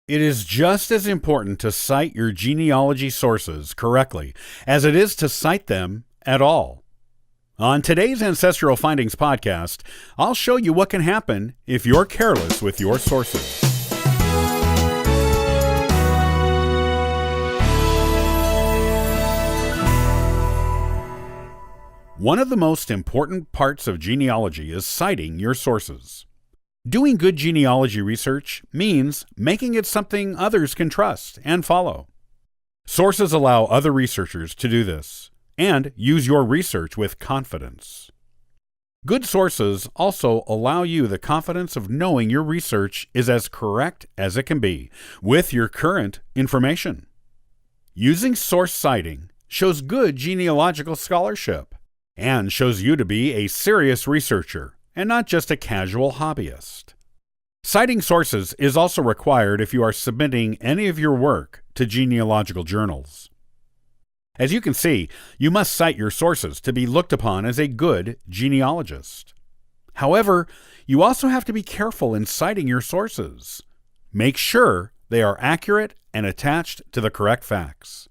It is just as important to cite your genealogy sources correctly as it is to cite them at all. On today's Ancestral Findings podcast, I'll show you what can happen if you're careless with your sources. One of the most important parts of genealogy is citing your sources. Doing good genealogy research means making it something others can trust and follow. Sources allow other researchers to do this and use your research with confidence. Good sources also allow you the confidence of knowing your research is as correct as it can be with your current information. Using source citing shows good genealogical scholarship and shows you to be a serious researcher and not just a casual hobbyist. Citing sources is also required if you are submitting any of your work to genealogical journals. As you can see, you must cite your sources to be looked upon as a good genealogist. However, you also have to be careful in citing your sources. Make sure they are accurate and attached to the correct facts.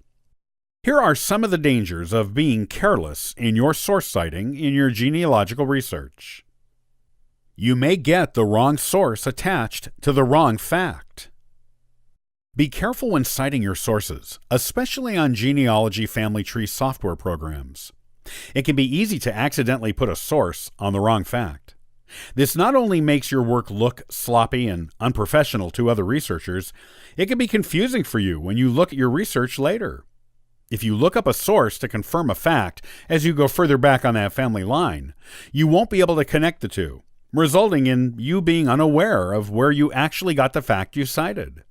Here are some of the dangers of being careless in your source citing in your genealogical research. You may get the wrong source attached to the wrong fact. Be careful when citing your sources, especially on genealogy family tree software programs. It can be easy to accidentally put a source on the wrong fact. This not only makes your work look sloppy and unprofessional to other researchers, it can be confusing for you when you look at your research later. If you look up a source to confirm a fact as you go further back on that family line, you won't be able to connect the two, resulting in you being unaware of where you actually got the fact you cited.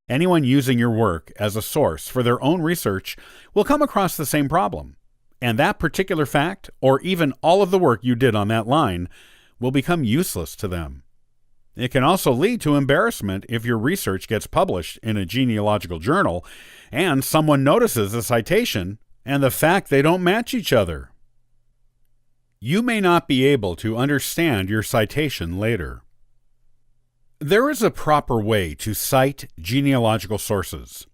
Anyone using your work as a source for their own research will come across the same problem, and that particular fact, or even all of the work you did on that line, will become useless to them. It can also lead to embarrassment if your research gets published in a genealogical journal and someone notices a citation and the fact they don't match each other. You may not be able to understand your citation later. There is a proper way to cite genealogical sources.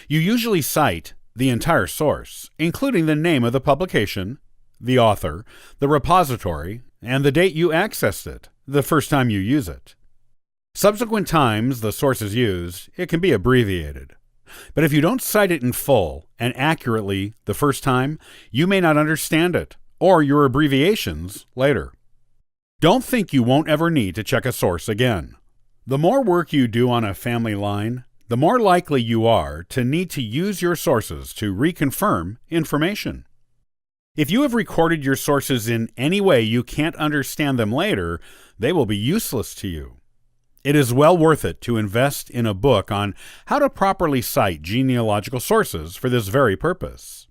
You usually cite the entire source, including the name of the publication, the author, the repository, and the date you accessed it, the first time you use it. Subsequent times the source is used, it can be abbreviated. But if you don't cite it in full and accurately the first time, you may not understand it or your abbreviations later. Don't think you won't ever need to check a source again. The more work you do on a family line, the more likely you are to need to use your sources to reconfirm information. If you have recorded your sources in any way you can't understand them later, they will be useless to you. It is well worth it to invest in a book on how to properly cite genealogical sources for this very purpose.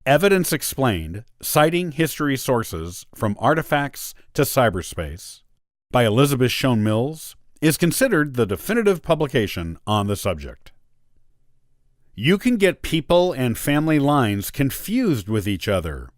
Evidence Explained, Citing History Sources from Artifacts to Cyberspace by Elizabeth Shown Mills is considered the definitive publication on the subject. You can get people and family lines confused with each other.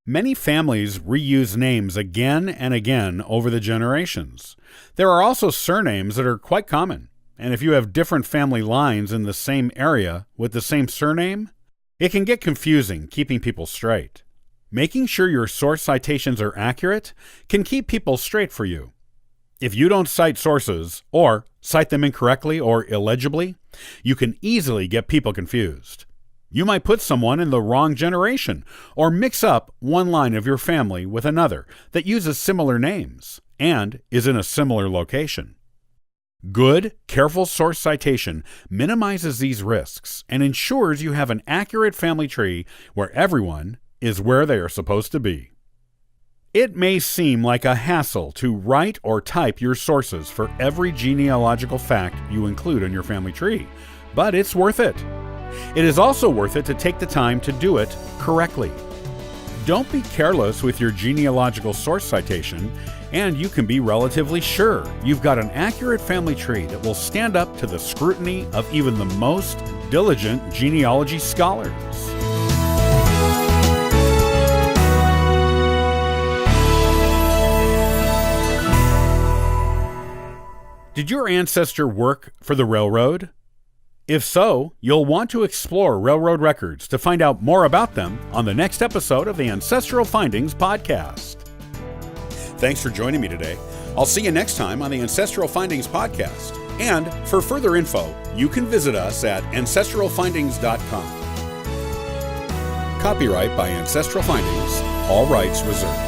Many families reuse names again and again over the generations. There are also surnames that are quite common, and if you have different family lines in the same area with the same surname, it can get confusing keeping people straight. Making sure your source citations are accurate can keep people straight for you. If you don't cite sources, or cite them incorrectly or illegibly, you can easily get people confused. You might put someone in the wrong generation, or mix up one line of your family with another that uses similar names and is in a similar location. Good, careful source citation minimizes these risks and ensures you have an accurate family tree where everyone is where they are supposed to be. It may seem like a hassle to write or type your sources for every genealogical fact you include in your family tree, but it's worth it. It is also worth it to take the time to do it correctly. Don't be careless with your genealogical source citation, and you can be relatively sure you've got an accurate family tree that will stand up to the scrutiny of even the most diligent genealogy scholars. Did your ancestor work for the railroad? If so, you'll want to explore railroad records to find out more about them on the next episode of the Ancestral Findings podcast. Thanks for joining me today. I'll see you next time on the Ancestral Findings podcast. And for further info, you can visit us at ancestralfindings.com. Copyright by Ancestral Findings, all rights reserved.